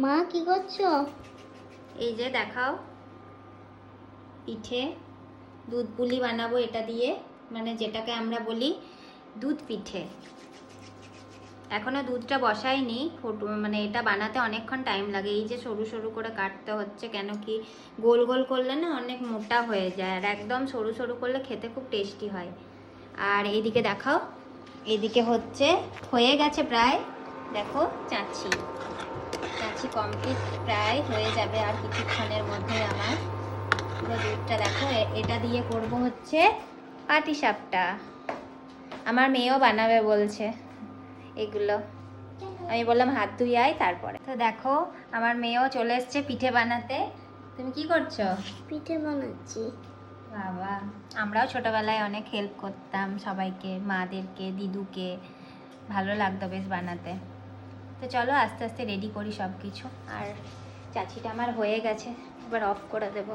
মা কি করছো? এই যে দেখাও, পিঠে দুধ পুলি বানাবো এটা দিয়ে, মানে যেটাকে আমরা বলি দুধ পিঠে। এখনো দুধটা বসাইনি, মানে এটা বানাতে অনেকক্ষণ টাইম লাগে। এই যে সরু সরু করে কাটতে হচ্ছে, কেন কি গোল গোল করলে না অনেক মোটা হয়ে যায়, আর একদম সরু সরু করলে খেতে খুব টেস্টি হয়। আর এইদিকে দেখাও, এইদিকে হয়ে গেছে প্রায়। দেখো চাঁচি চাঁচি কমপ্লিট, প্রায় হয়ে যাবে আর কিছুক্ষণের মধ্যে। আমার পুরো দুধটা দেখো, এটা দিয়ে করব হচ্ছে পাটিসাপটা। আমার মেয়েও বানাবে বলছে এগুলো। আমি বললাম হাত ধুই আয় তারপরে। তো দেখো আমার মেয়েও চলে এসছে পিঠে বানাতে। তুমি কি করছো? পিঠে বানাচ্ছি। বাবা, আমরাও ছোটবেলায় অনেক হেল্প করতাম সবাইকে, মাদেরকে, দিদুকে। ভালো লাগতো বেশ বানাতে। তো চলো আস্তে আস্তে রেডি করি সব কিছু। আর চাচিটা আমার হয়ে গেছে, এবার অফ করে দেবো।